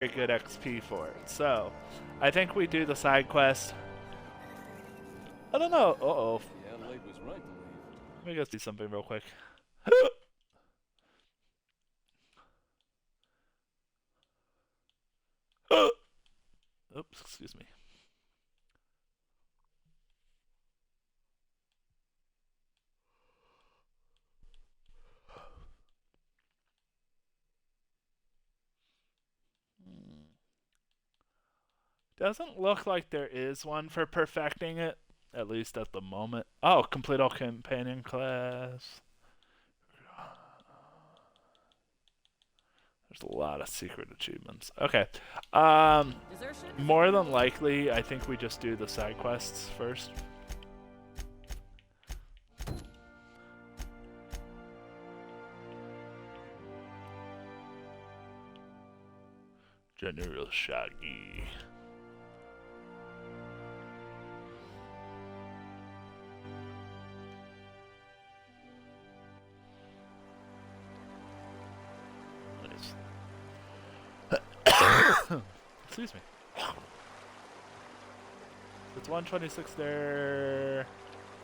very good XP for it. So, I think we do the side quest. I don't know. Uh-oh. Yeah, Adelaide was right to leave. Let me go see something real quick. Oops, excuse me. Doesn't look like there is one for perfecting it, at least at the moment. Oh, complete all companion class. There's a lot of secret achievements. Okay. More than likely, I think we just do the side quests first. General Shaggy. Excuse me. It's 126 there,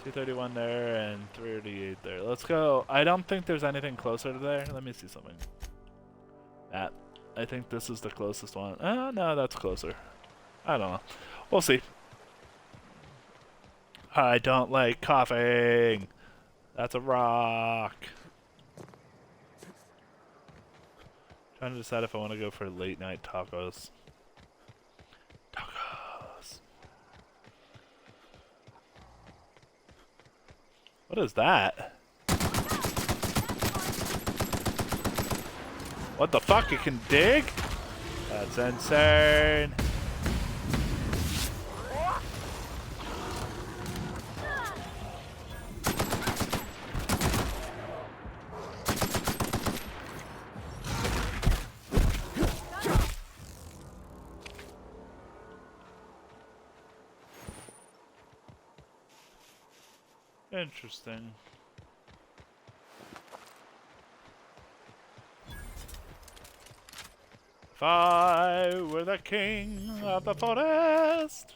231 there, and 388 there. Let's go. I don't think there's anything closer to there. Let me see something. That. I think this is the closest one. No, that's closer. I don't know. We'll see. I don't like coughing. That's a rock. Trying to decide if I want to go for late night tacos. Tacos. What is that? What the fuck? You can dig? That's insane. Interesting. If I were the king of the forest.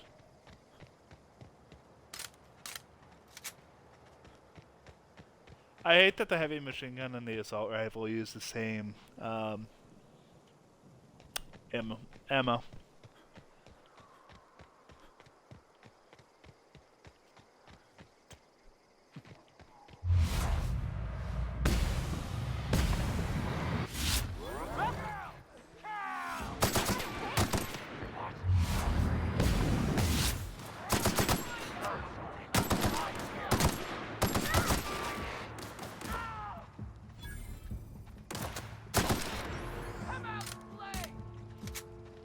I hate that the heavy machine gun and the assault rifle use the same ammo.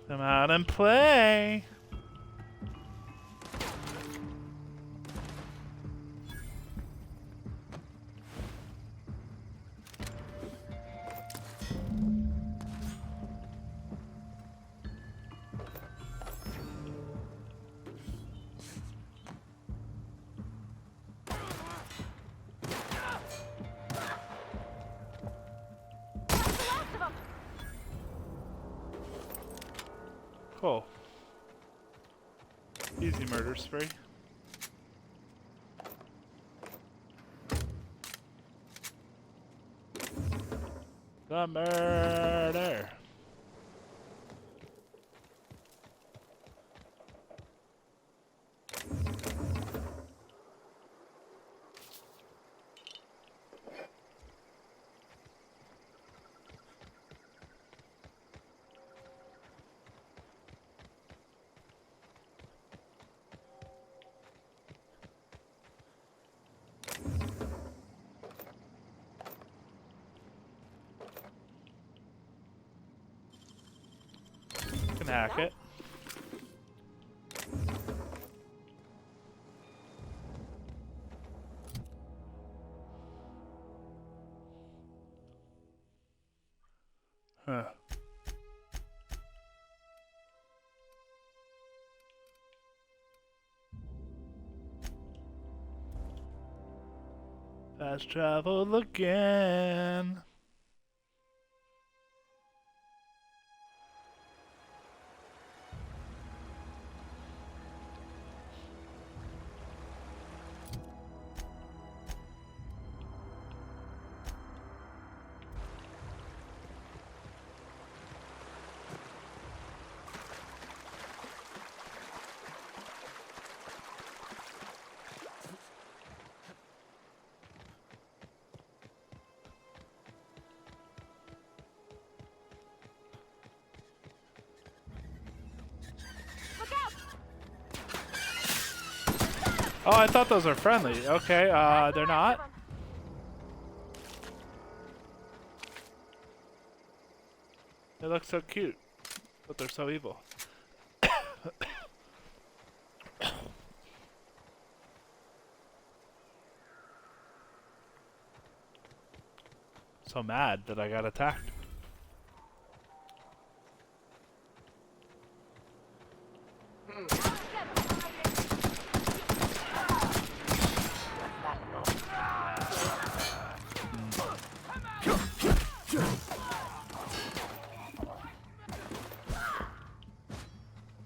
Come out and play. Cool. Easy murder spree. The murder. Can hack it. Huh. Fast travel again. Oh, I thought those were friendly. Okay, they're not. They look so cute, but they're so evil. So mad that I got attacked.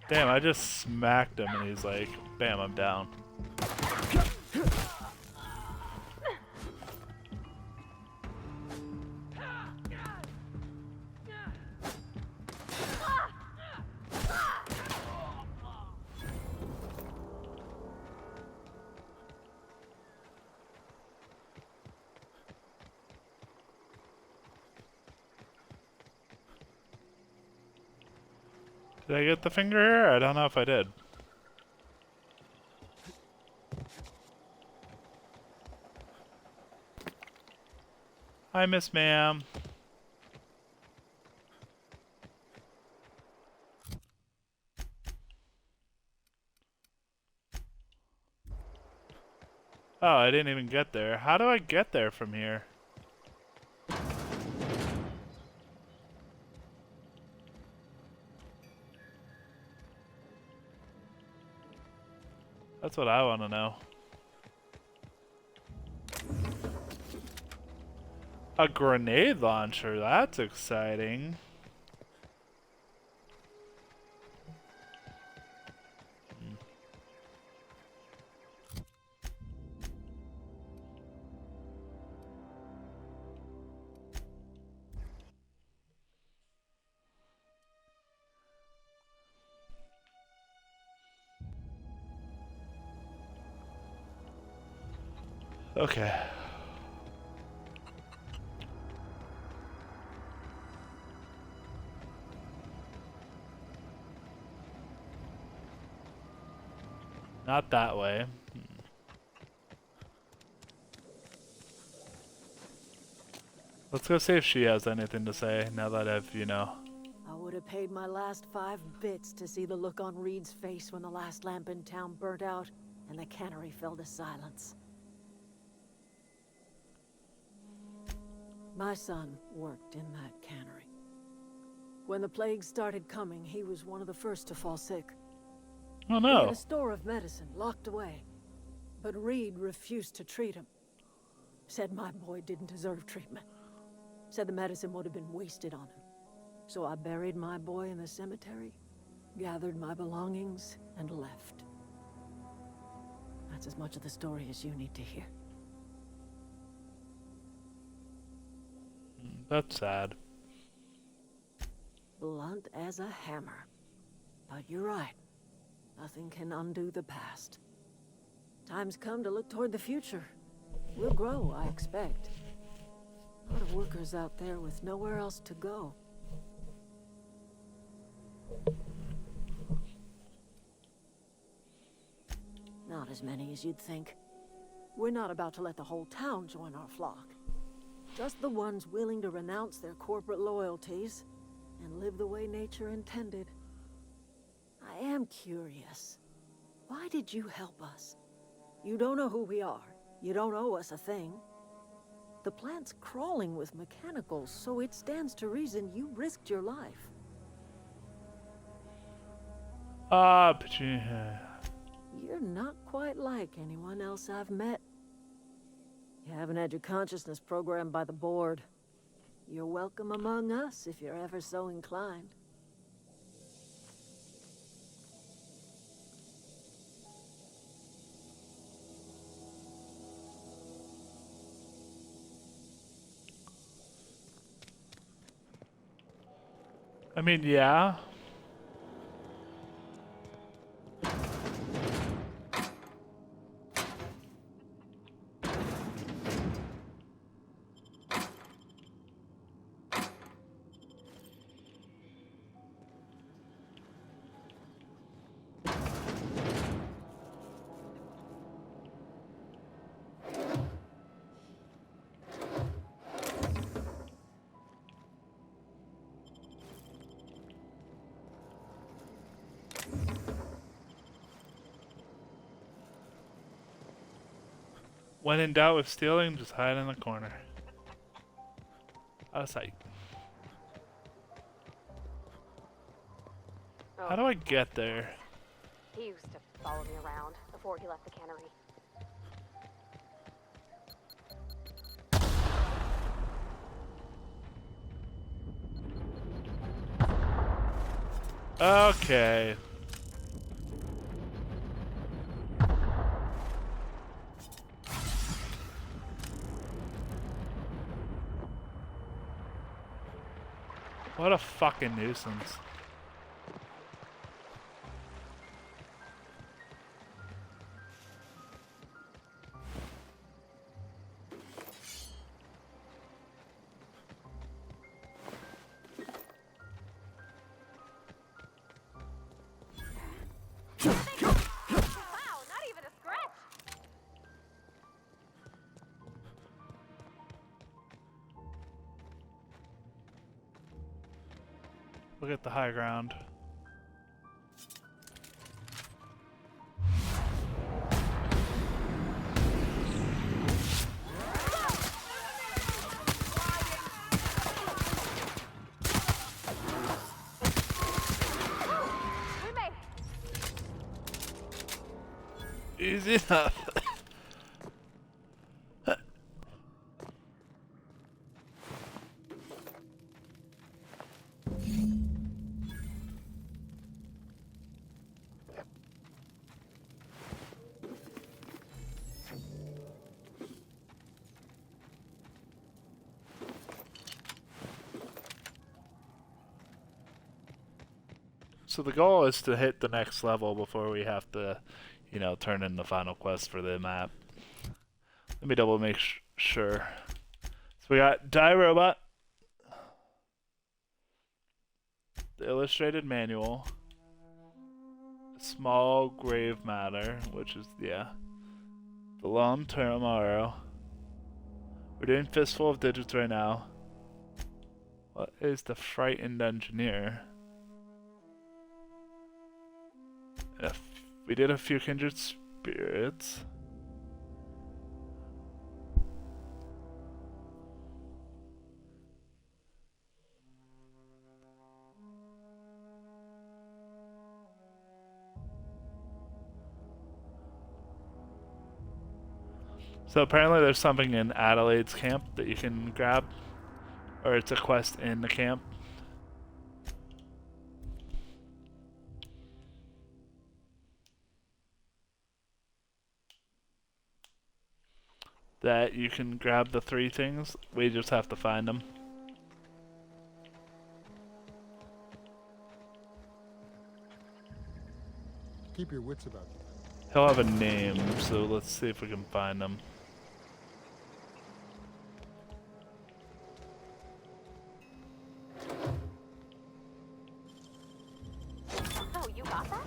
Damn, I just smacked him and he's like, bam, I'm down. Did I get the finger here? I don't know if I did. Hi, Miss Ma'am. Oh, I didn't even get there. How do I get there from here? That's what I want to know. A grenade launcher, that's exciting. Okay. Not that way. Let's go see if she has anything to say now that I've, you know. I would have paid my last 5 bits to see the look on Reed's face when the last lamp in town burnt out and the cannery fell to silence. My son worked in that cannery. When the plague started coming, he was one of the first to fall sick. Oh He had no. a store of medicine locked away, but Reed refused to treat him. Said my boy didn't deserve treatment. Said the medicine would have been wasted on him. So I buried my boy in the cemetery, gathered my belongings, and left. That's as much of the story as you need to hear. That's sad. Blunt as a hammer. But you're right. Nothing can undo the past. Time's come to look toward the future. We'll grow, I expect. A lot of workers out there with nowhere else to go. Not as many as you'd think. We're not about to let the whole town join our flock. Just the ones willing to renounce their corporate loyalties and live the way nature intended. I am curious. Why did you help us? You don't know who we are. You don't owe us a thing. The plant's crawling with mechanicals, so it stands to reason you risked your life. But You're not quite like anyone else I've met. You haven't had your consciousness programmed by the board. You're welcome among us if you're ever so inclined. I mean, yeah. When in doubt with stealing, just hide in the corner. Out of sight. Oh, How do I get there? he used to follow me around before he left the cannery. Okay. What a fucking nuisance. Wow, not even a scratch! Look at the high ground. We made it! Easy enough. So the goal is to hit the next level before we have to, you know, turn in the final quest for the map. Let me double make sure. So we got Die Robot, the illustrated manual, small grave matter, which is, yeah, the long-term arrow. We're doing Fistful of Digits right now. What is the Frightened Engineer? We did a few Kindred Spirits. So apparently there's something in Adelaide's camp that you can grab. Or it's a quest in the camp. That you can grab the 3 things. We just have to find them. Keep your wits about you. He'll have a name, so let's see if we can find him. Oh, you got that?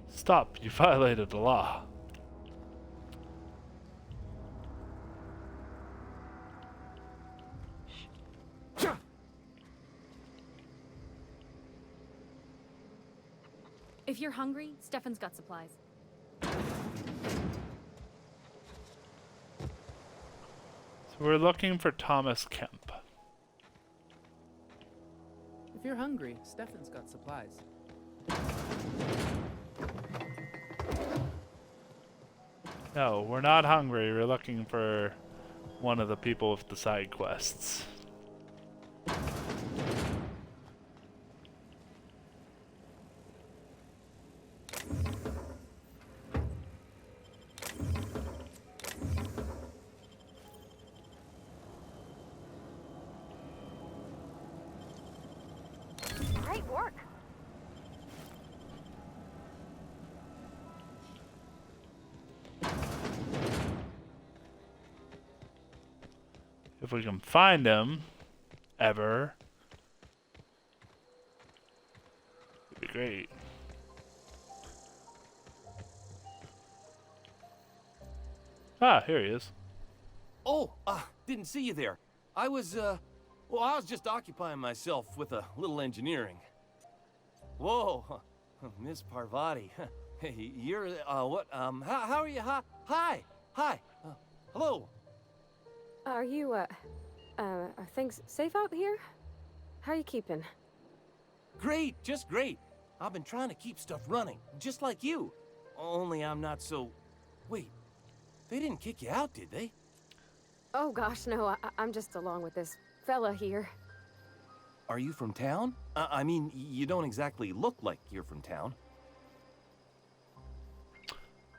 Stop, you violated the law. If you're hungry, Stefan's got supplies. So we're looking for Thomas Kemp. If you're hungry, Stefan's got supplies. No, we're not hungry. We're looking for one of the people with the side quests. Great work. If we can find him, ever, it'd be great. Ah, here he is. Oh, didn't see you there. Well, I was just occupying myself with a little engineering. Whoa, Miss Parvati. Hey, you're, what, how are you? Hi, hello. Are you, are things safe out here? How are you keeping? Great, just great. I've been trying to keep stuff running, just like you. Only I'm not so... Wait, they didn't kick you out, did they? Oh gosh, no, I'm just along with this fella here. Are you from town? I mean, you don't exactly look like you're from town.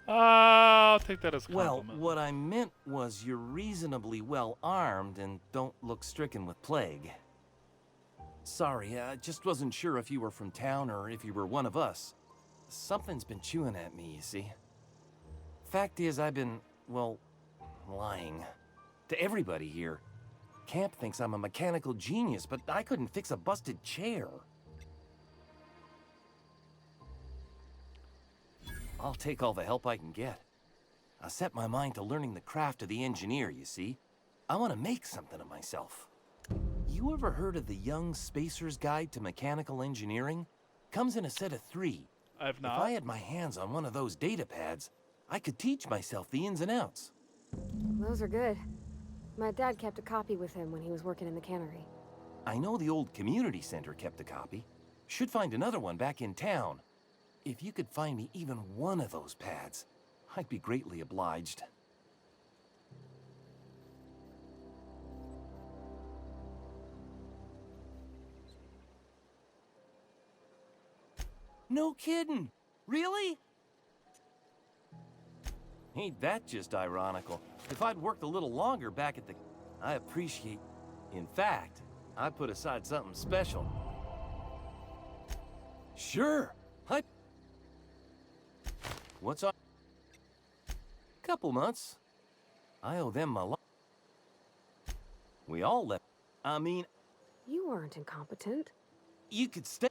I'll take that as a Well, compliment. what I meant was you're reasonably well armed and don't look stricken with plague. Sorry, I just wasn't sure if you were from town or if you were one of us. Something's been chewing at me, you see. Fact is, I've been, well, lying. To everybody here. Camp thinks I'm a mechanical genius, but I couldn't fix a busted chair. I'll take all the help I can get. I set my mind to learning the craft of the engineer, you see. I want to make something of myself. You ever heard of the Young Spacer's Guide to Mechanical Engineering? Comes in a set of 3. I've not. If I had my hands on one of those data pads, I could teach myself the ins and outs. Those are good. My dad kept a copy with him when he was working in the cannery. I know the old community center kept a copy. Should find another one back in town. If you could find me even one of those pads, I'd be greatly obliged. No kidding! Really? Ain't that just ironical? If I'd worked a little longer back at the... I appreciate... In fact, I put aside something special. Sure, What's on? Couple months. I owe them my life. We all left. I mean, You weren't incompetent. you could stay.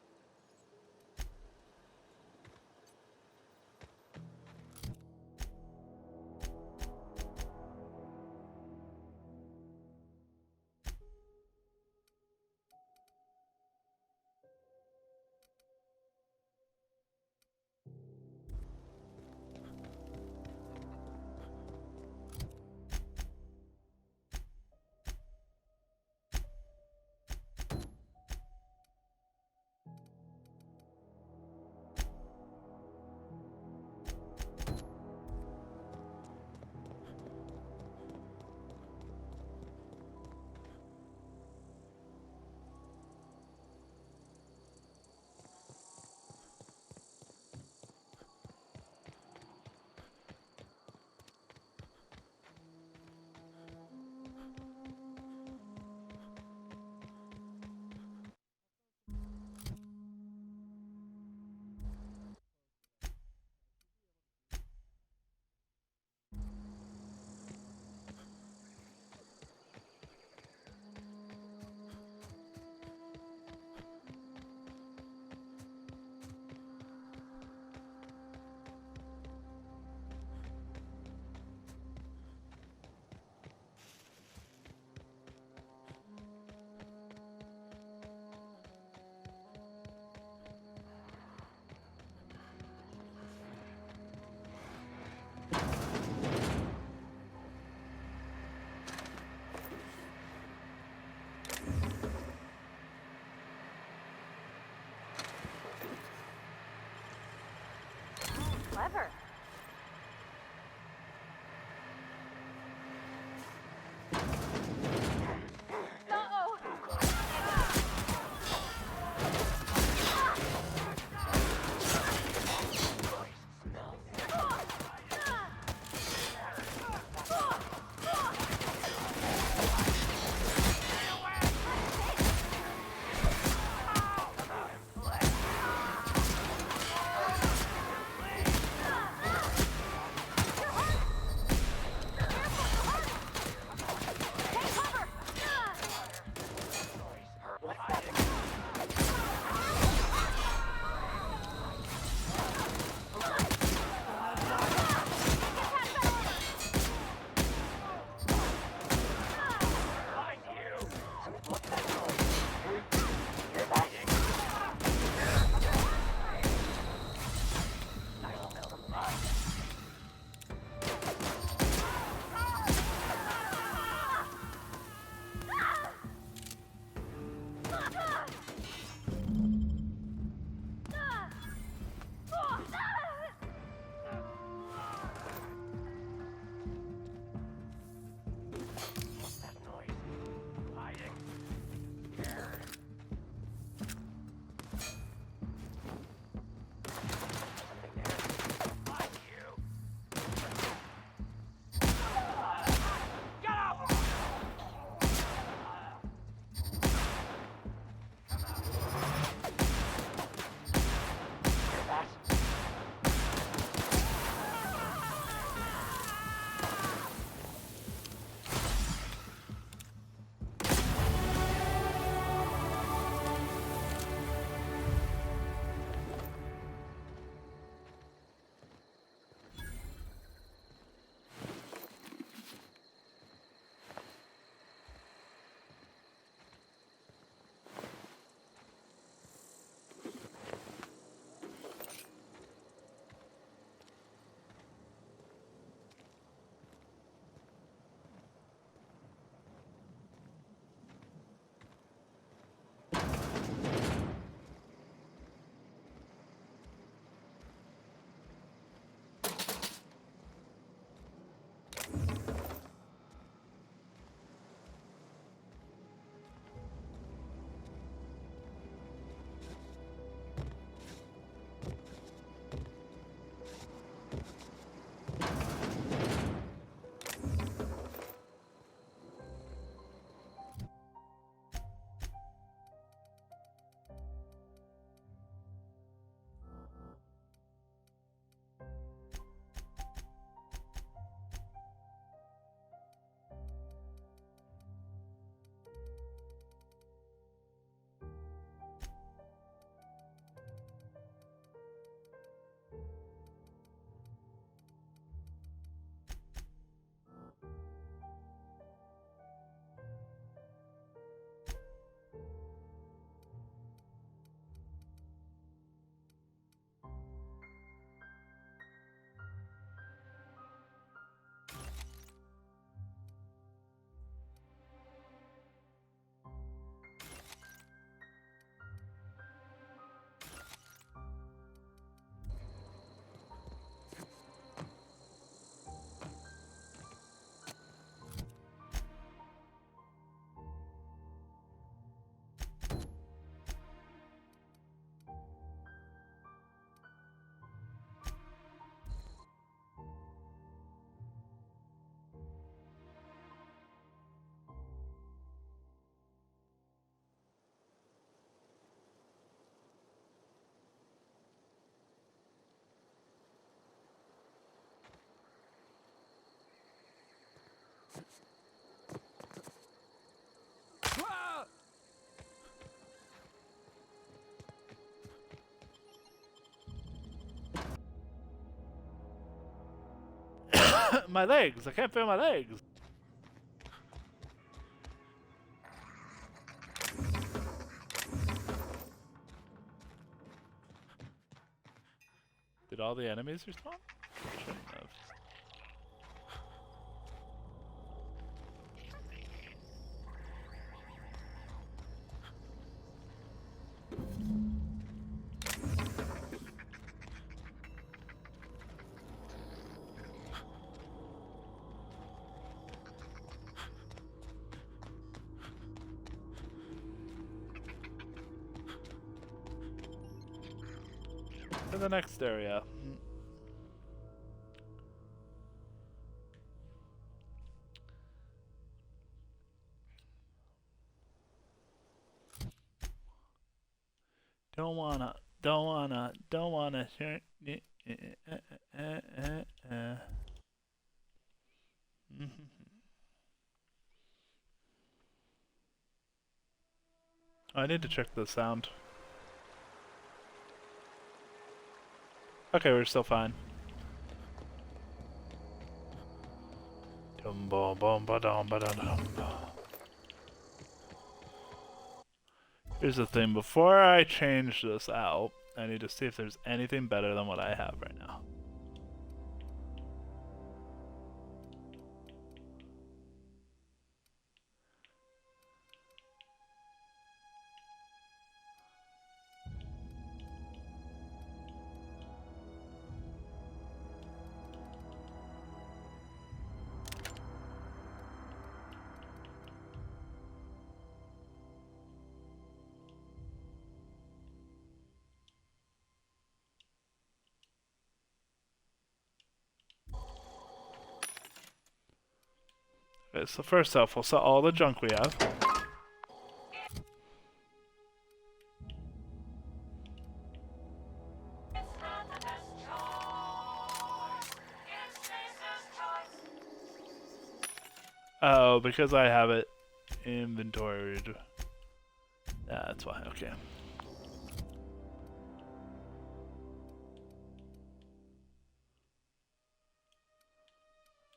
My legs! I can't feel my legs! Did all the enemies respawn? Shouldn't have. To the next area. Don't wanna share. I need to check the sound. Okay, we're still fine. Here's the thing, before I change this out, I need to see if there's anything better than what I have right now. Okay, so first off, we'll sell all the junk we have. Oh, because I have it inventoried. Yeah, that's why. Okay.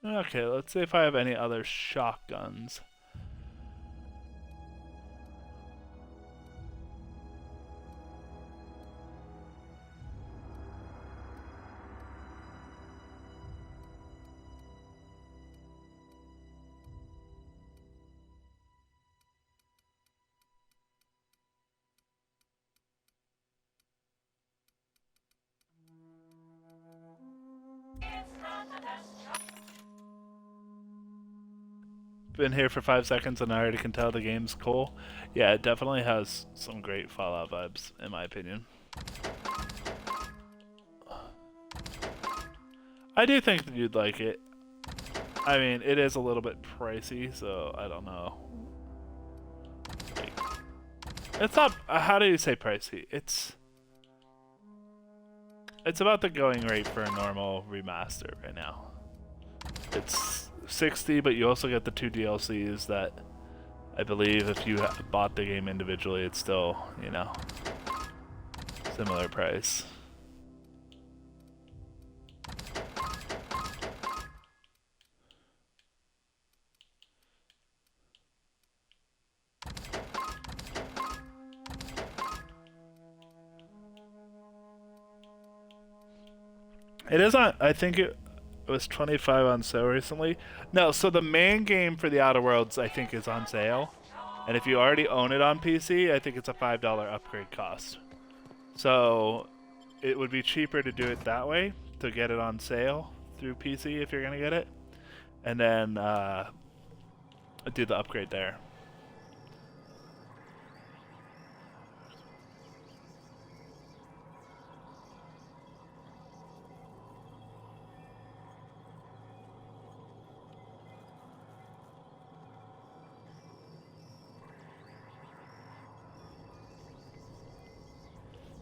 Okay, let's see if I have any other shotguns. Been here for 5 seconds and I already can tell the game's cool. Yeah, it definitely has some great Fallout vibes, in my opinion. I do think that you'd like it. I mean, it is a little bit pricey, so I don't know. It's not. How do you say pricey? It's about the going rate for a normal remaster right now. It's $60, but you also get the 2 DLCs that I believe if you bought the game individually, it's still, you know, similar price. It is on, I think it was 25 on sale recently. No, so the main game for the Outer Worlds I think is on sale. And if you already own it on PC, I think it's a $5 upgrade cost. So it would be cheaper to do it that way, to get it on sale through PC if you're going to get it. And then do the upgrade there.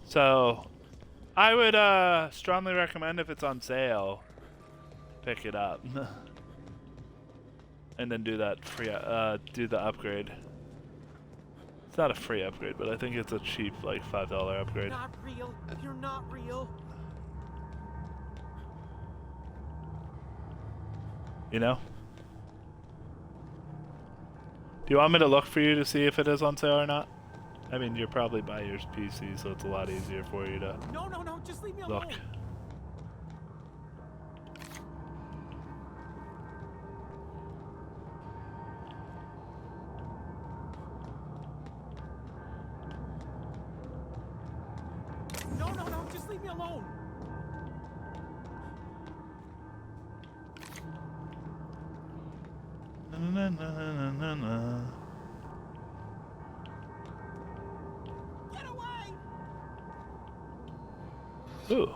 So, I would strongly recommend if it's on sale, pick it up, and then do that free, do the upgrade. It's not a free upgrade, but I think it's a cheap, like $5 upgrade. Not real. You're not real. You know? Do you want me to look for you to see if it is on sale or not? I mean, you're probably by your PC, so it's a lot easier for you to No, just leave me look. alone. No, just leave me alone. Na, na, na, na, na. Get away! Ooh.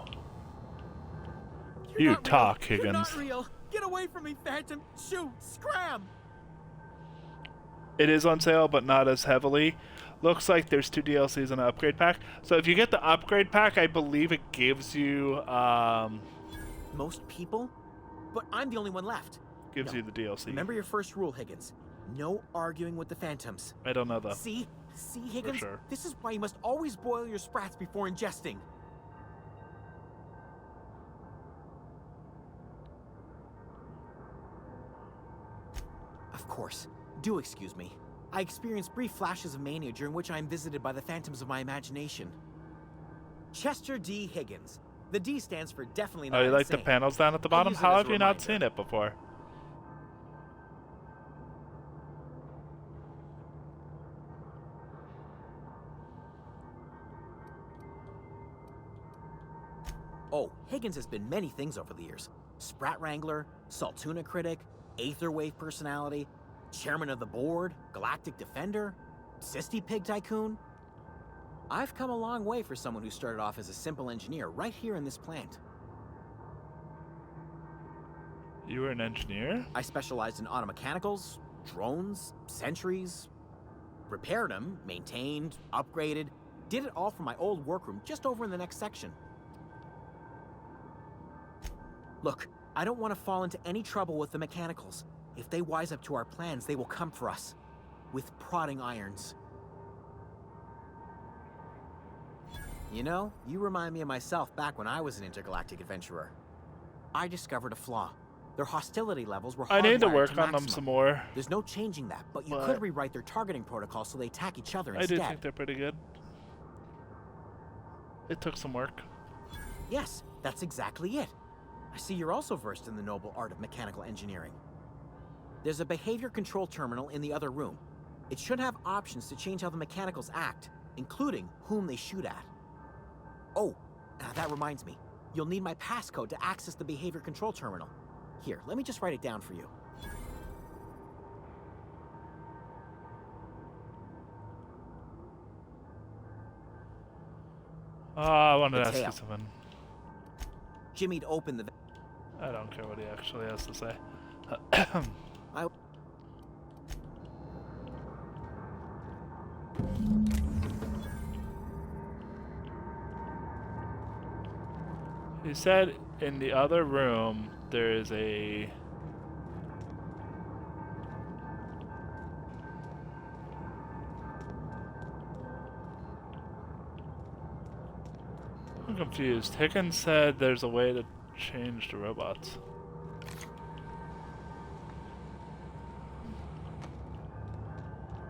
You're You not talk, real. Higgins. You're not real. Get away from me, Phantom. Shoot! Scram! It is on sale, but not as heavily. Looks like there's 2 DLCs and an upgrade pack. So if you get the upgrade pack, I believe it gives you Most people? But I'm the only one left. gives No. you the DLC. Remember your first rule, Higgins. No arguing with the Phantoms. I don't know though. See, Higgins? sure. This is why you must always boil your sprats before ingesting. Of course. Do excuse me. I experience brief flashes of mania during which I am visited by the phantoms of my imagination. Chester D. Higgins. The D stands for definitely not Oh, you like the insane. panels down at the I'll bottom? use it How as have a you not reminder. seen it before? Oh, Higgins has been many things over the years. Sprat Wrangler, Saltuna Critic, Aetherwave Personality, Chairman of the Board, Galactic Defender, Sisty Pig Tycoon. I've come a long way for someone who started off as a simple engineer right here in this plant. You were an engineer? I specialized in automechanicals, drones, sentries, repaired them, maintained, upgraded, did it all from my old workroom just over in the next section. Look, I don't want to fall into any trouble with the mechanicals. If they wise up to our plans, they will come for us. With prodding irons. You know, you remind me of myself back when I was an intergalactic adventurer. I discovered a flaw. Their hostility levels were I need to hardwired work on them maximum. some more. There's no changing that, but you But- could rewrite their targeting protocol so they attack each other I instead. do think they're pretty good. It took some work. Yes, that's exactly it. I see you're also versed in the noble art of mechanical engineering. There's a behavior control terminal in the other room. It should have options to change how the mechanicals act, including whom they shoot at. Oh, that reminds me. You'll need my passcode to access the behavior control terminal. Here, let me just write it down for you. Oh, I wanted to The ask you tail. something. Jimmy'd open the... I don't care what he actually has to say. I He said in the other room there is a... I'm confused. Higgins said there's a way to change the robots.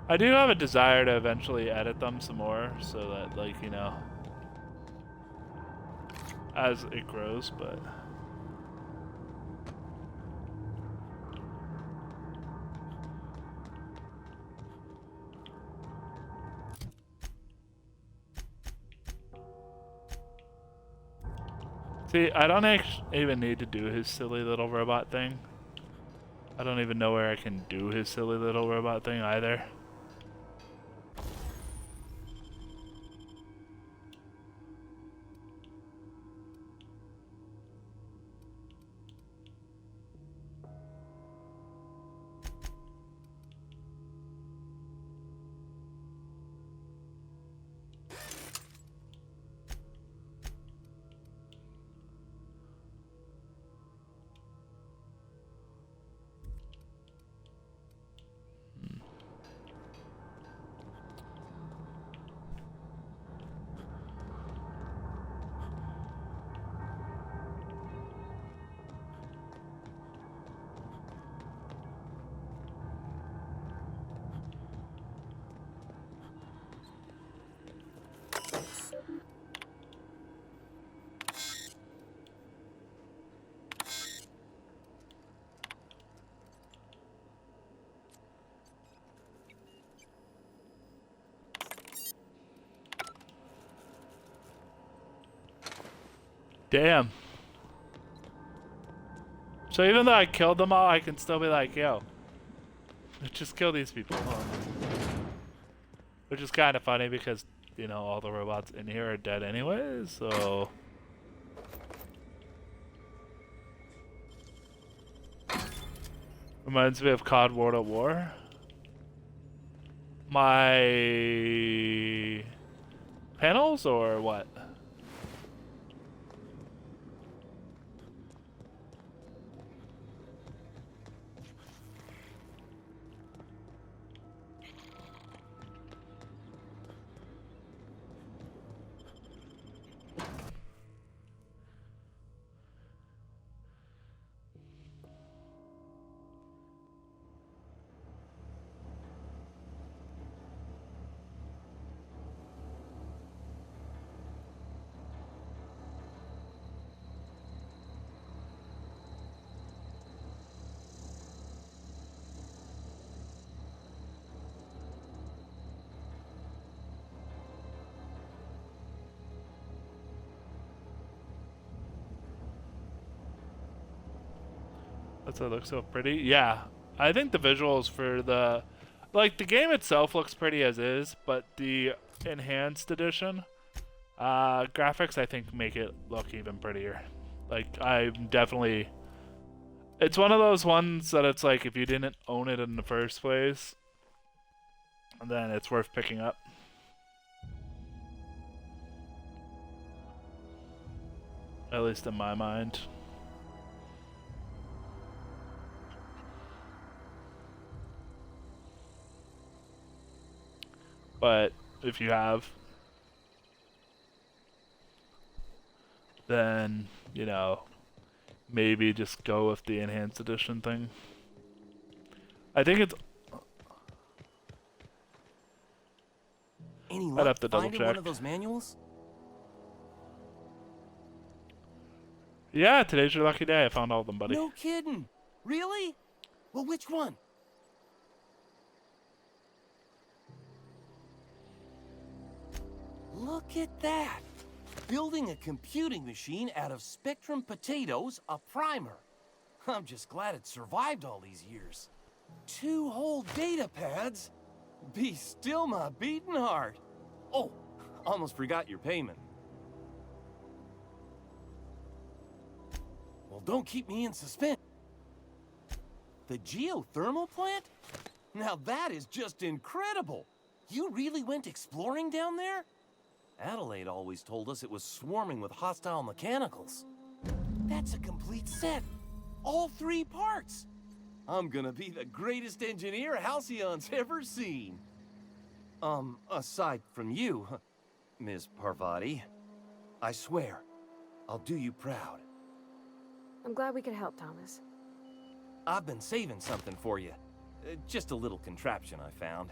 I do have a desire to eventually edit them some more so that, like, you know, as it grows, but... See, I don't even need to do his silly little robot thing. I don't even know where I can do his silly little robot thing either. Damn. So even though I killed them all, I can still be like, yo, just kill these people. Which is kind of funny because, you know, all the robots in here are dead anyways, so... Reminds me of COD World at War. My... panels or what? That's why it looks so pretty. Yeah, I think the visuals for the... Like, the game itself looks pretty as is, but the enhanced edition graphics, I think, make it look even prettier. Like, I'm definitely... It's one of those ones that it's like, if you didn't own it in the first place, then it's worth picking up. At least in my mind. But if you have, then, you know, maybe just go with the enhanced edition thing. I think it's... Any I'd luck have to double finding check. one of those manuals? Yeah, today's your lucky day. I found all of them, buddy. No kidding. Really? Well, which one? Look at that. Building a computing machine out of Spectrum potatoes, a primer. I'm just glad it survived all these years. 2 whole data pads? Be still my beating heart. Oh, almost forgot your payment. Well, don't keep me in suspense. The geothermal plant? Now that is just incredible. You really went exploring down there? Adelaide always told us it was swarming with hostile mechanicals. That's a complete set. All 3 parts. I'm gonna be the greatest engineer Halcyon's ever seen. Aside from you, Ms. Parvati. I swear, I'll do you proud. I'm glad we could help, Thomas. I've been saving something for you. Just a little contraption I found.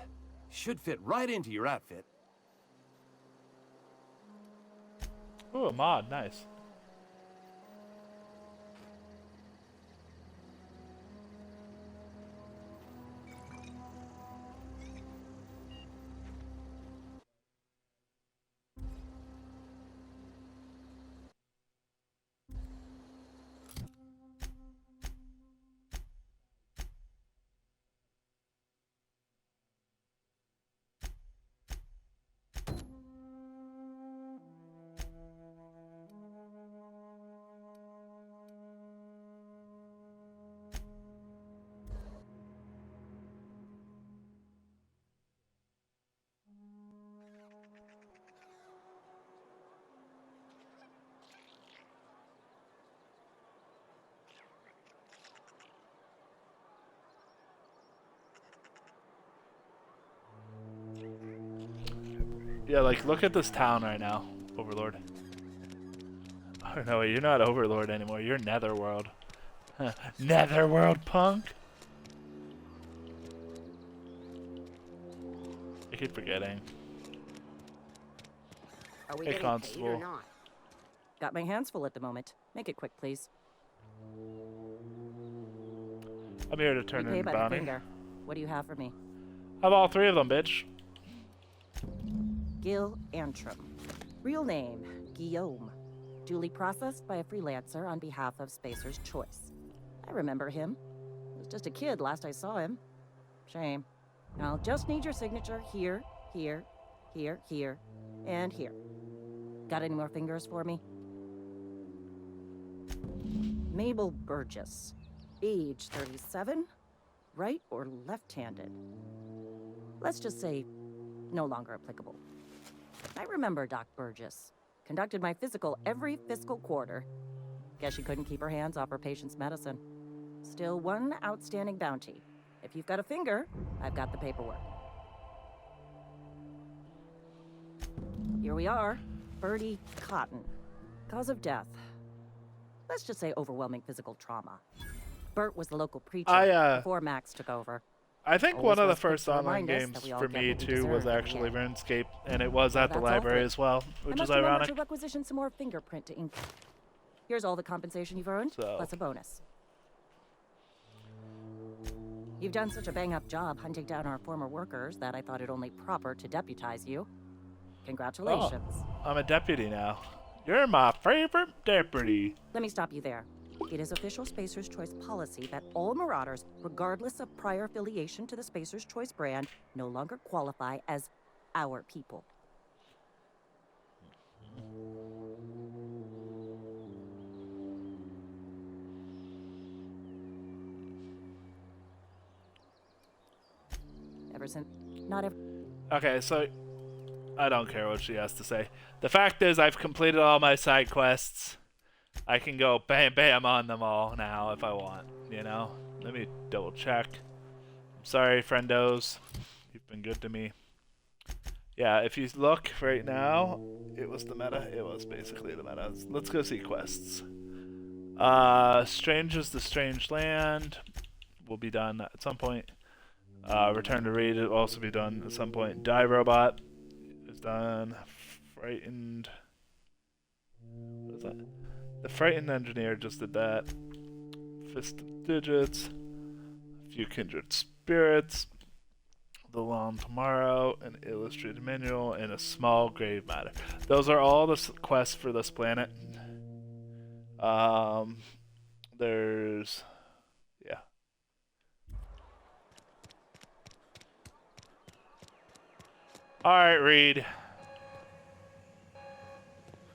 Should fit right into your outfit. Ooh, a mod, nice. Yeah, like, look at this town right now, Overlord. Oh, no, you're not Overlord anymore. You're Netherworld. Netherworld, punk? I keep forgetting. Are we Hey, getting paid or Constable. not? Got my hands full at the moment. Make it quick, please. I'm here to turn We pay in by the bounty. finger. What do you have for me? Have all 3 of them, bitch. Gil Antrim. Real name, Guillaume. Duly processed by a freelancer on behalf of Spacer's Choice. I remember him. He was just a kid last I saw him. Shame. I'll just need your signature here, here, here, here, and here. Got any more fingers for me? Mabel Burgess. Age 37. Right or left-handed? Let's just say no longer applicable. I remember Doc Burgess. Conducted my physical every fiscal quarter. Guess she couldn't keep her hands off her patient's medicine. Still one outstanding bounty. If you've got a finger, I've got the paperwork. Here we are. Bertie Cotton. Cause of death. Let's just say overwhelming physical trauma. Bert was the local preacher before Max took over. I think Always one of the was quick first to online remind us games that we all for get me what we too was deserve in the actually end. RuneScape, and it was at the Well, that's all for library it. as well, I which must is remember ironic. to requisition some more fingerprint to ink. Here's all the compensation you've earned, So. plus a bonus. You've done such a bang-up job hunting down our former workers that I thought it only proper to deputize you. Congratulations. Oh, I'm a deputy now. You're my favorite deputy. Let me stop you there. It is official Spacer's Choice policy that all Marauders, regardless of prior affiliation to the Spacer's Choice brand, no longer qualify as our people. Ever since, not ever. Okay, so I don't care what she has to say. The fact is, I've completed all my side quests. I can go bam bam on them all now if I want, you know? Let me double check. I'm sorry, friendos. You've been good to me. Yeah, if you look right now, it was the meta. It was basically the meta. Let's go see quests. Strange is the Strange Land will be done at some point. Return to Read will also be done at some point. Die Robot is done. Frightened. What is that? The Frightened Engineer just did that. Fist of Digits. A few Kindred Spirits. The Long Tomorrow. An Illustrated Manual. And a Small Grave Matter. Those are all the quests for this planet. There's... yeah. Alright, Reed.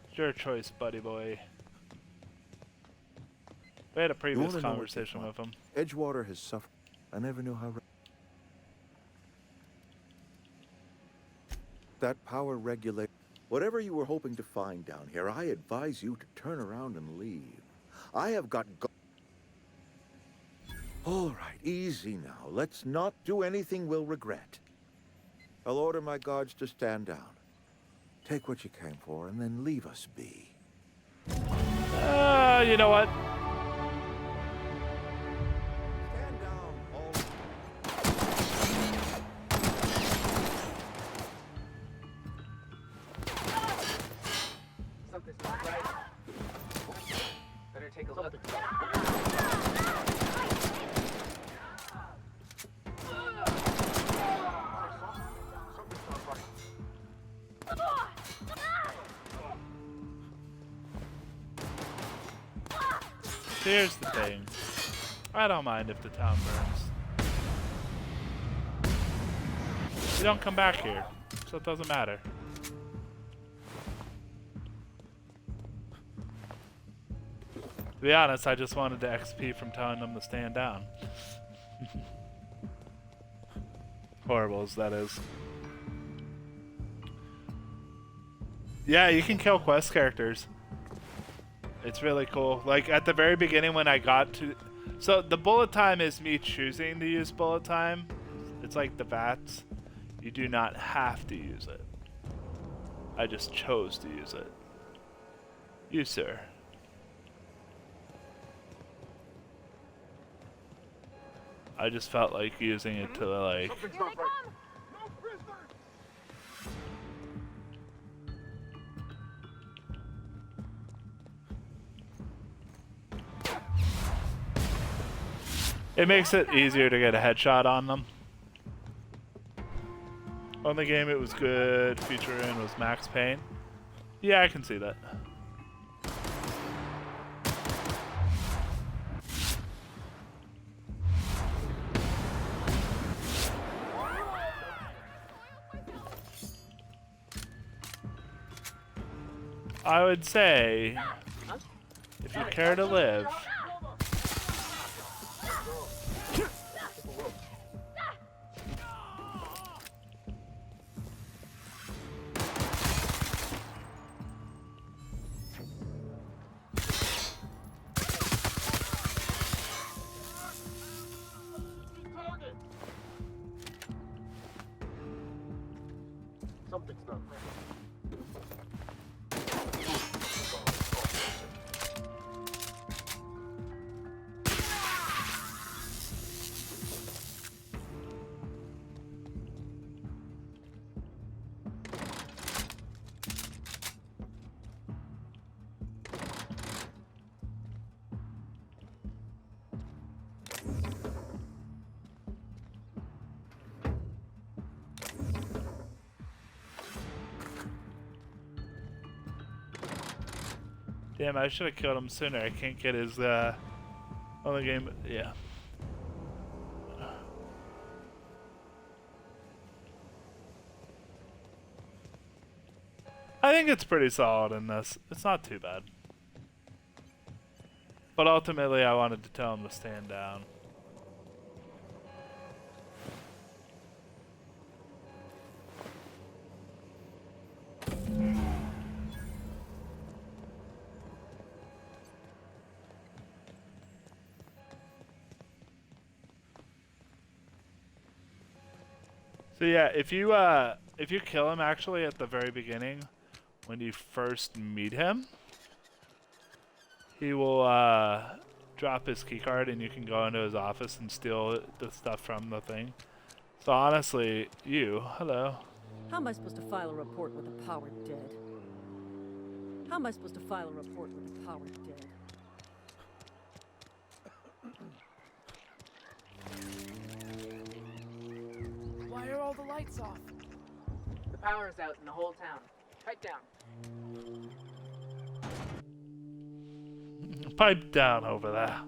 It's your choice, buddy boy. We had a You previous wanna know what they conversation want? with him. Edgewater has suffered. I never knew how. That power regulate. Whatever you were hoping to find down here, I advise you to turn around and leave. I have got. All right, easy now. Let's not do anything we'll regret. I'll order my guards to stand down. Take what you came for, and then leave us be. You know what? Stand down, all. Something's not right. Better take a look. Here's the thing. I don't mind if the town burns. You don't come back here, so it doesn't matter. To be honest, I just wanted the XP from telling them to stand down. Horrible as that is. Yeah, you can kill quest characters. It's really cool. Like at the very beginning when I got to... So the bullet time is me choosing to use bullet time. It's like the VATS. You do not have to use it. I just chose to use it. You, sir. I just felt like using it to like... It makes it easier to get a headshot on them. Only game it was good featuring was Max Payne. Yeah, I can see that. I would say, if you care to live, Something's not right. damn, I should have killed him sooner. I can't get his, only game, yeah. I think it's pretty solid in this. It's not too bad. But ultimately, I wanted to tell him to stand down. So yeah, if you kill him actually at the very beginning, when you first meet him, he will drop his keycard and you can go into his office and steal the stuff from the thing. So honestly, hello. How am I supposed to file a report with the power dead? How am I supposed to file a report with the power dead? Why are all the lights off? The power's out in the whole town. Pipe down. Pipe down over there.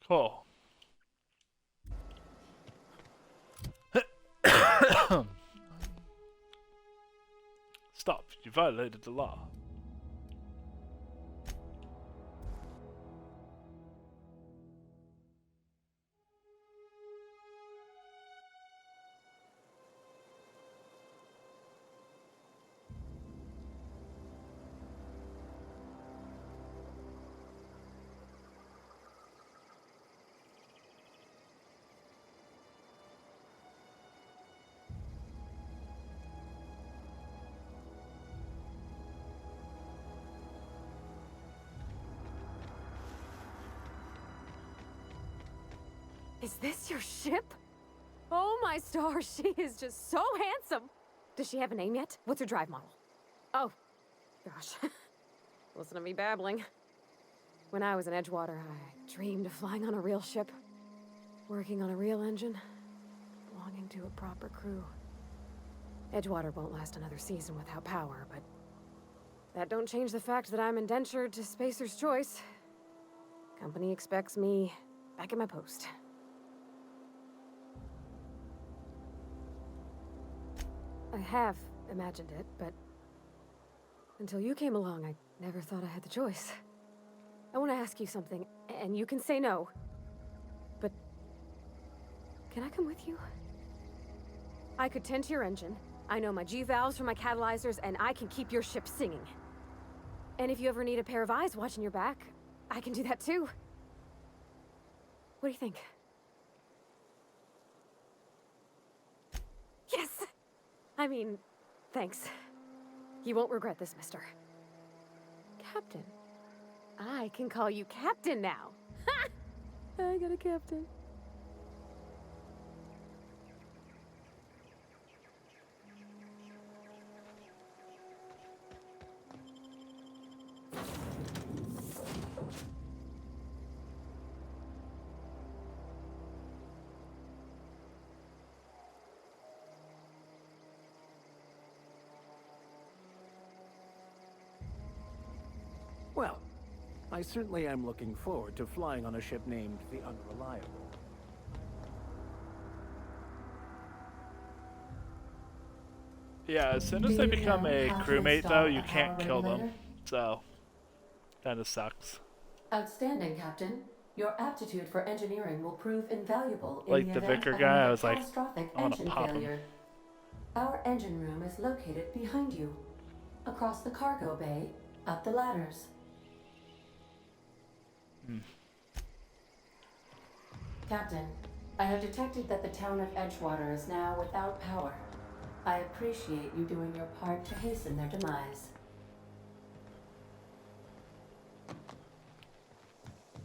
Cool. Stop, you violated the law. Is this your ship? Oh my stars, she is just so handsome. Does she have a name yet? What's her drive model? Oh, gosh. Listen to me babbling. When I was in Edgewater, I dreamed of flying on a real ship, working on a real engine, belonging to a proper crew. Edgewater won't last another season without power, but that don't change the fact that I'm indentured to Spacer's Choice. Company expects me back at my post. I have imagined it, but until you came along, I never thought I had the choice. I want to ask you something, and you can say no. But can I come with you? I could tend to your engine. I know my G-valves for my catalyzers, and I can keep your ship singing. And if you ever need a pair of eyes watching your back, I can do that too. What do you think? Yes! I mean, thanks. You won't regret this, mister. Captain. I can call you Captain now. Ha! I got a captain. Well, I certainly am looking forward to flying on a ship named the Unreliable. Yeah, as soon as they become a crewmate, though, you can't kill them. So, kinda sucks. Outstanding, Captain. Your aptitude for engineering will prove invaluable in Like the the event Vicar of guy, I another was like, catastrophic I wanna engine pop him. failure. Our engine room is located behind you, across the cargo bay, up the ladders. Captain, I have detected that the town of Edgewater is now without power. I appreciate you doing your part to hasten their demise.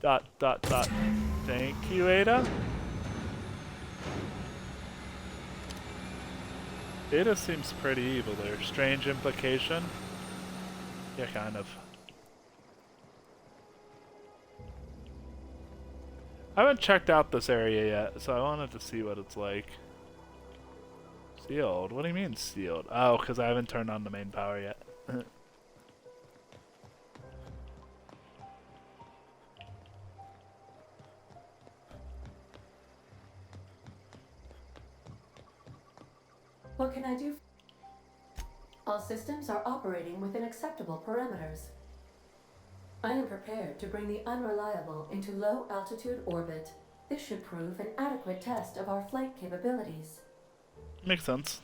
Dot, dot, dot. Thank you, Ada. Ada seems pretty evil there. Strange implication? Yeah, kind of. I haven't checked out this area yet, so I wanted to see what it's like. Sealed? What do you mean sealed? Oh, because I haven't turned on the main power yet. What can I do? All systems are operating within acceptable parameters. I am prepared to bring the Unreliable into low-altitude orbit. This should prove an adequate test of our flight capabilities. Makes sense.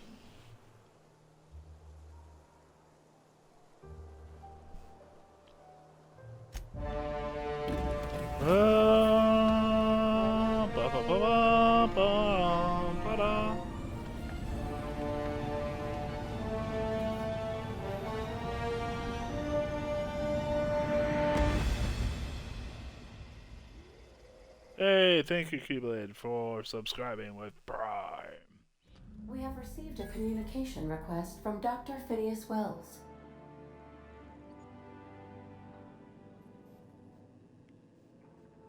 Hey, thank you, Keyblade, for subscribing with Prime. We have received a communication request from Dr. Phineas Wells.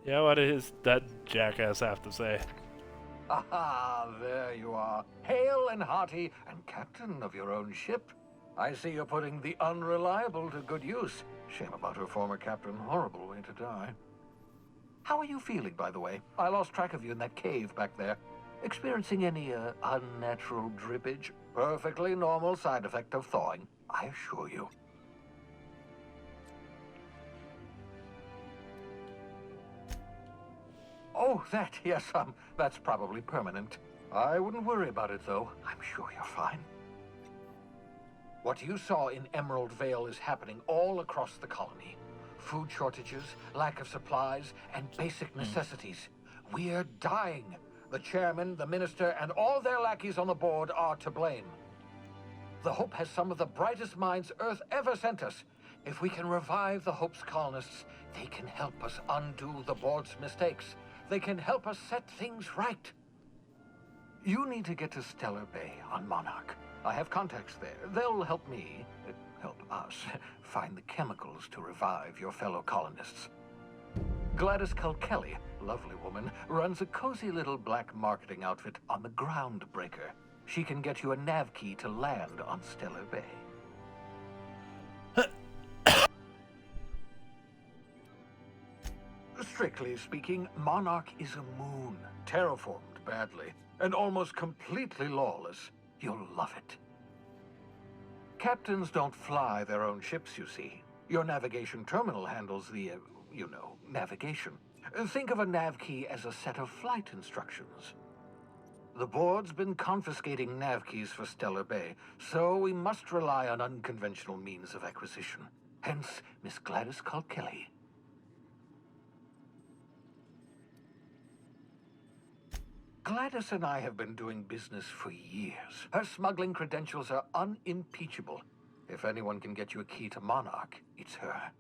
Yeah, what does that jackass have to say? Ah, there you are, hale and hearty, and captain of your own ship. I see you're putting the Unreliable to good use. Shame about her former captain. Horrible way to die. How are you feeling, by the way? I lost track of you in that cave back there. Experiencing any, unnatural drippage? Perfectly normal side effect of thawing, I assure you. Oh, yes, that's probably permanent. I wouldn't worry about it, though. I'm sure you're fine. What you saw in Emerald Vale is happening all across the colony. Food shortages, lack of supplies, and basic necessities. We're dying. The chairman, the minister, and all their lackeys on the board are to blame. The Hope has some of the brightest minds Earth ever sent us. If we can revive the Hope's colonists, they can help us undo the board's mistakes. They can help us set things right. You need to get to Stellar Bay on Monarch. I have contacts there. They'll help me, help us, find the chemicals to revive your fellow colonists. Gladys Kelly, lovely woman, runs a cozy little black marketing outfit on the Groundbreaker. She can get you a nav key to land on Stellar Bay. Strictly speaking, Monarch is a moon, terraformed badly, and almost completely lawless. You'll love it. Captains don't fly their own ships, you see. Your navigation terminal handles the, navigation. Think of a nav key as a set of flight instructions. The board's been confiscating nav keys for Stellar Bay, so we must rely on unconventional means of acquisition. Hence, Miss Gladys Kelly. Gladys and I have been doing business for years. Her smuggling credentials are unimpeachable. If anyone can get you a key to Monarch, it's her.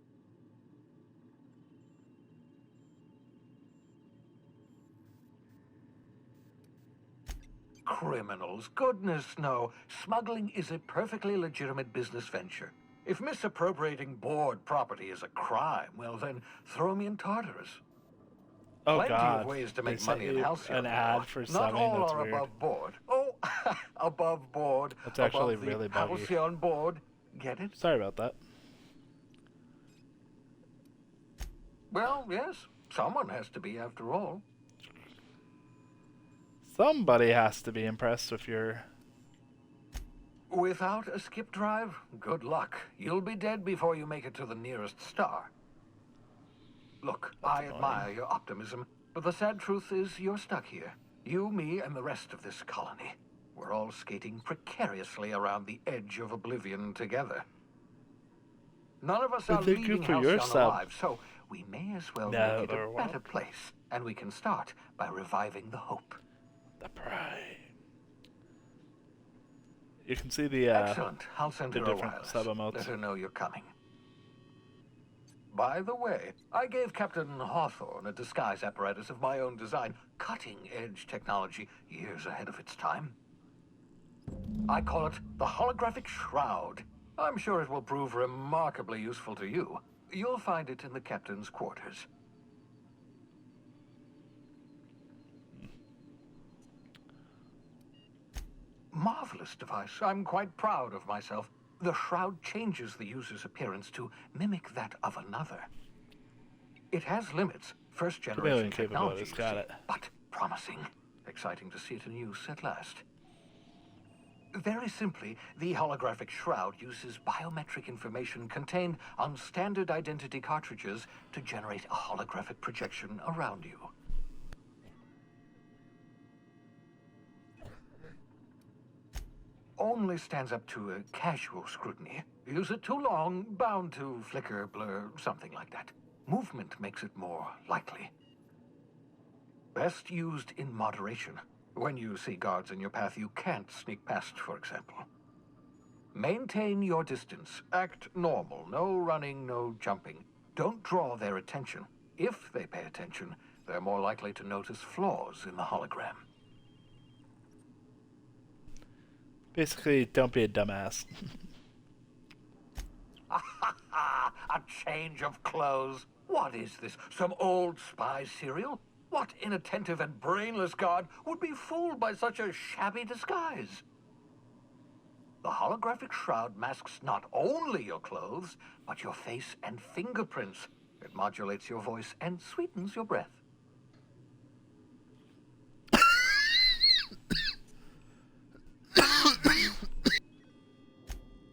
Criminals? Goodness, no. Smuggling is a perfectly legitimate business venture. If misappropriating board property is a crime, well then, throw me in Tartarus. Oh Plenty God! of ways to They make sent money in you Halcyon. an ad for Not something all that's are weird. above board. Oh, above board. That's actually above really the buggy. Halcyon board. Get it? Sorry about that. Well, yes. Someone has to be, after all. Somebody has to be impressed with your... Without a skip drive, good luck. You'll be dead before you make it to the nearest star. Look, I admire your optimism, but the sad truth is you're stuck here. You, me, and the rest of this colony. We're all skating precariously around the edge of oblivion together. None of us are leaving Halcyon alive, so we may as well make it a better place. And we can start by reviving the Hope. The pride. You can see the Excellent. I'll send her a different wireless. sub-emotes. Let her know you're coming. By the way, I gave Captain Hawthorne a disguise apparatus of my own design, cutting-edge technology, years ahead of its time. I call it the Holographic Shroud. I'm sure it will prove remarkably useful to you. You'll find it in the captain's quarters. Marvelous device. I'm quite proud of myself. The shroud changes the user's appearance to mimic that of another. It has limits, first-generation technology, got it. but promising. Exciting to see it in use at last. Very simply, the holographic shroud uses biometric information contained on standard identity cartridges to generate a holographic projection around you. Only stands up to a casual scrutiny. Use it too long, bound to flicker, blur, something like that. Movement makes it more likely. Best used in moderation. When you see guards in your path you can't sneak past, for example. Maintain your distance. Act normal. No running, no jumping. Don't draw their attention. If they pay attention, they're more likely to notice flaws in the hologram. Basically, don't be a dumbass. A change of clothes. What is this? Some old spy serial? What inattentive and brainless guard would be fooled by such a shabby disguise? The holographic shroud masks not only your clothes, but your face and fingerprints. It modulates your voice and sweetens your breath.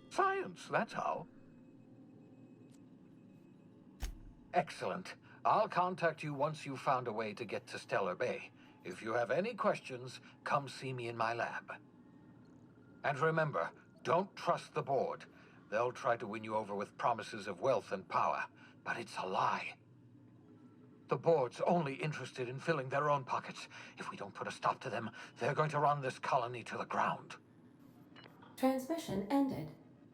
Science, that's how. Excellent. I'll contact you once you've found a way to get to Stellar Bay. If you have any questions, come see me in my lab. And remember, don't trust the board. They'll try to win you over with promises of wealth and power, but it's a lie. The board's only interested in filling their own pockets. If we don't put a stop to them, they're going to run this colony to the ground. Transmission ended.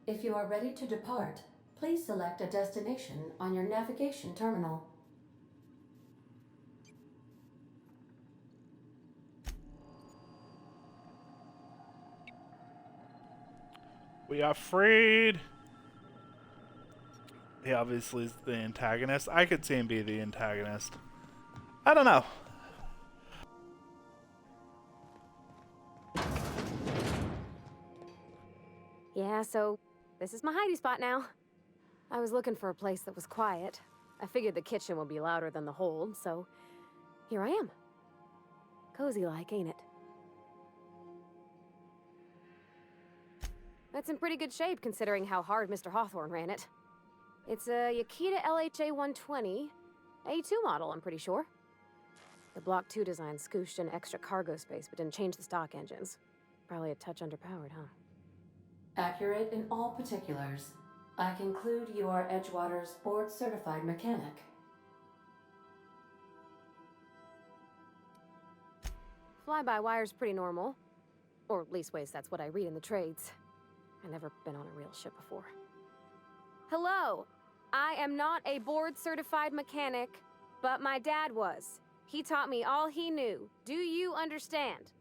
If you are ready to depart, please select a destination on your navigation terminal. We are freed. He obviously is the antagonist. I could see him be the antagonist. I don't know. Yeah, so this is my hidey spot now. I was looking for a place that was quiet. I figured the kitchen would be louder than the hold, so here I am. Cozy-like, ain't it? That's in pretty good shape considering how hard Mr. Hawthorne ran it. It's a Yakita LHA 120, A2 model, I'm pretty sure. The Block 2 design scooshed in extra cargo space but didn't change the stock engines. Probably a touch underpowered, huh? Accurate in all particulars. I conclude you are Edgewater's board-certified mechanic. Fly-by-wire's pretty normal. Or leastways, that's what I read in the trades. I've never been on a real ship before. Hello! I am not a board-certified mechanic, but my dad was. He taught me all he knew. Do you understand?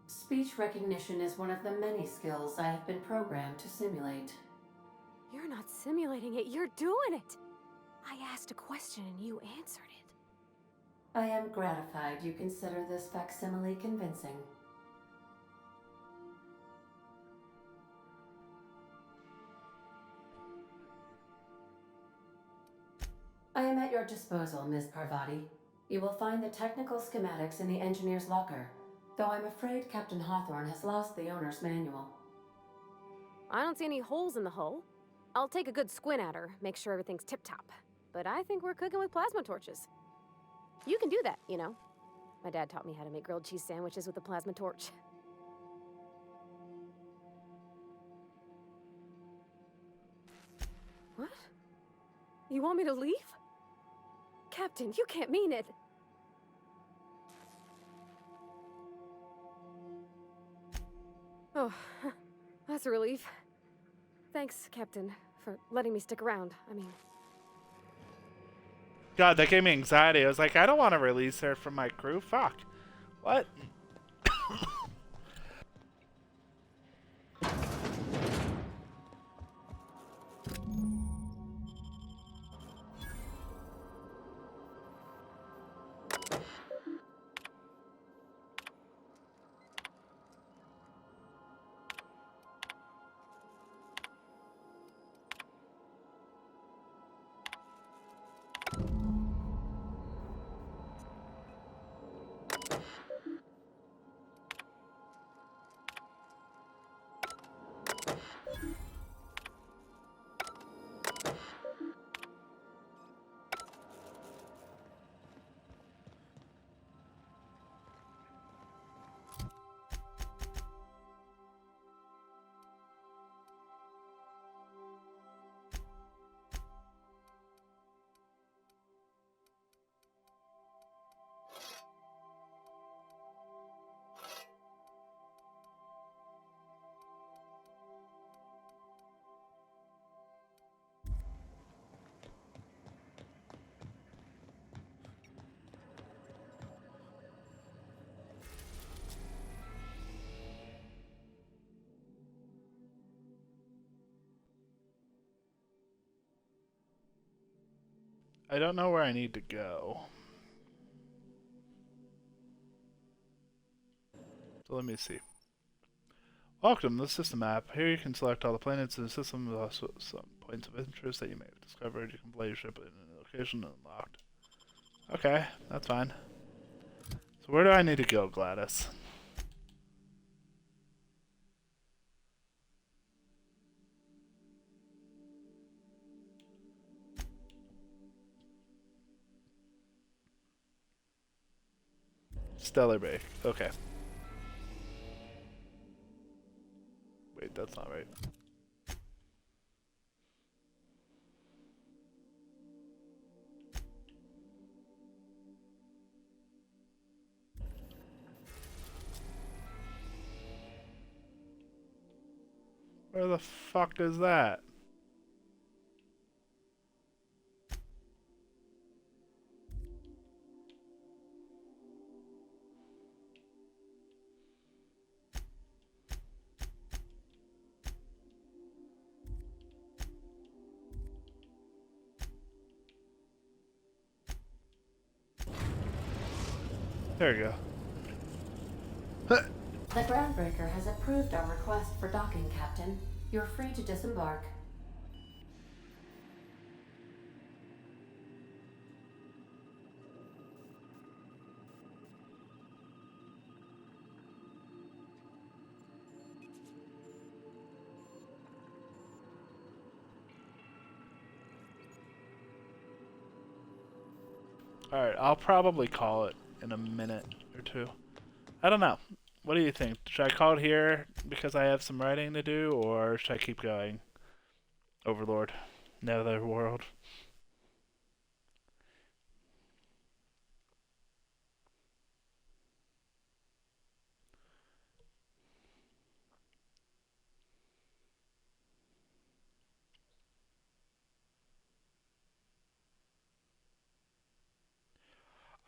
Speech recognition is one of the many skills I have been programmed to simulate. You're not simulating it, you're doing it! I asked a question and you answered it. I am gratified you consider this facsimile convincing. I am at your disposal, Ms. Parvati. You will find the technical schematics in the engineer's locker, though I'm afraid Captain Hawthorne has lost the owner's manual. I don't see any holes in the hull. I'll take a good squint at her, make sure everything's tip-top. But I think we're cooking with plasma torches. You can do that, you know. My dad taught me how to make grilled cheese sandwiches with a plasma torch. What? You want me to leave? Captain, you can't mean it. Oh, that's a relief. Thanks, Captain, for letting me stick around. I mean... God, that gave me anxiety. I was like, I don't want to release her from my crew. Fuck. What? I don't know where I need to go. So let me see. Welcome to the system map. Here you can select all the planets in the system with also some points of interest that you may have discovered. You can play your ship in a Location unlocked. Okay, that's fine. So where do I need to go, Gladys? Stellar Bay. Okay. Wait, that's not right. Where the fuck is that? There you go. The Groundbreaker has approved our request for docking, Captain. You're free to disembark. Alright, I'll probably call it in a minute or two. I don't know. What do you think? Should I call it here because I have some writing to do, or should I keep going? Overlord. Netherworld.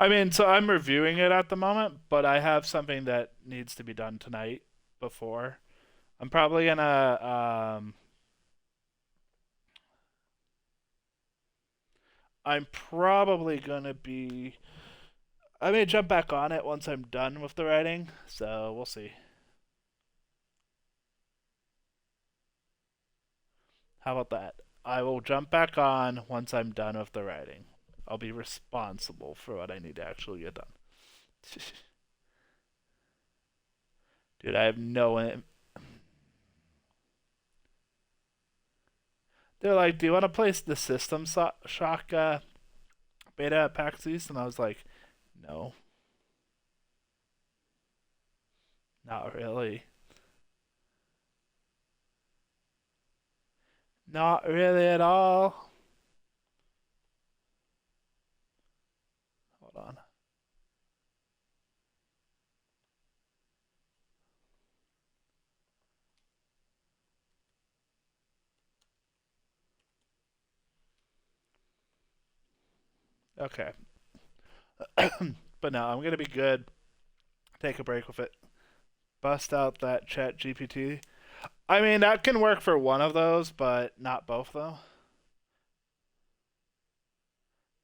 I mean, so I'm reviewing it at the moment, but I have something that needs to be done tonight before. I'm probably gonna, I'm probably gonna be, I may jump back on it once I'm done with the writing, so we'll see. How about that? I will jump back on once I'm done with the writing. I'll be responsible for what I need to actually get done. Dude, I have no... They're like, do you want to place the System Shock beta at PAX East? And I was like, no. Not really. Not really at all. Hold on. Okay. But no, I'm going to be good. Take a break with it. Bust out that chat GPT. I mean, that can work for one of those, but not both, though.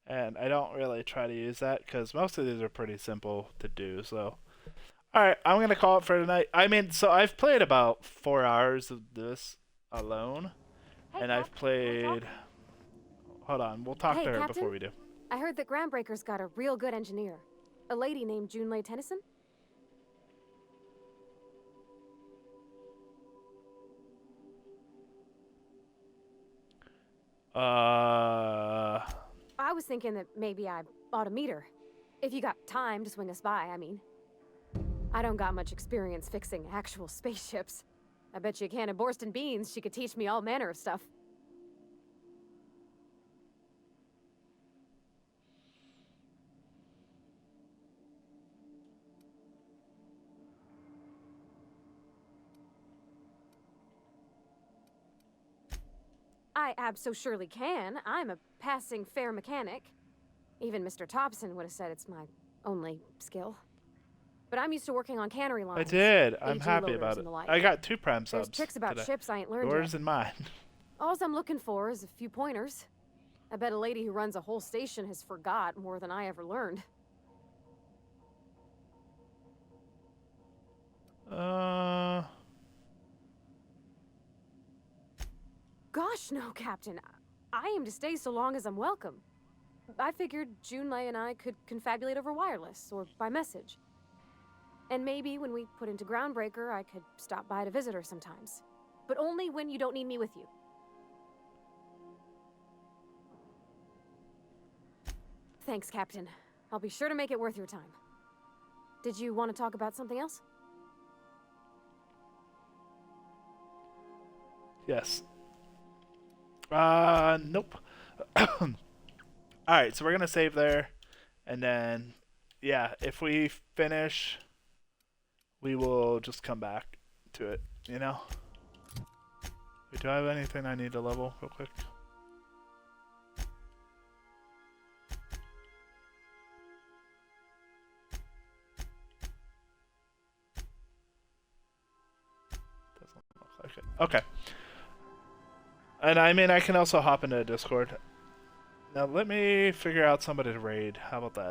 And I don't really try to use that because most of these are pretty simple to do, so. Alright, I'm going to call it for tonight. I mean, so I've played about 4 hours of this alone. Hey, and I've played... Hold on, we'll talk to her Captain? before we do. I heard that Groundbreaker's got a real good engineer. A lady named Junlei Tennyson? I was thinking that maybe I ought to meet her. If you got time to swing us by, I mean. I don't got much experience fixing actual spaceships. I bet you a can of Borston beans she could teach me all manner of stuff. I abso-surely can. I'm a passing fair mechanic. Even Mr. Thompson would have said it's my only skill. But I'm used to working on cannery lines. I did. I'm AG happy loaders about it. and the like. I got 2 Prime There's subs tricks about today. ships I ain't learned Yours yet. and mine. All I'm looking for is a few pointers. I bet a lady who runs a whole station has forgot more than I ever learned. Gosh, no, Captain. I am to stay so long as I'm welcome. I figured Junlei and I could confabulate over wireless or by message. And maybe when we put into Groundbreaker, I could stop by to visit her sometimes. But only when you don't need me with you. Thanks, Captain. I'll be sure to make it worth your time. Did you want to talk about something else? Yes. Nope. Alright, so we're gonna save there. And then, yeah, if we finish, we will just come back to it, you know? Wait, do I have anything I need to level real quick? Doesn't look like it. Okay. And I mean, I can also hop into Discord. Now let me figure out somebody to raid. How about that?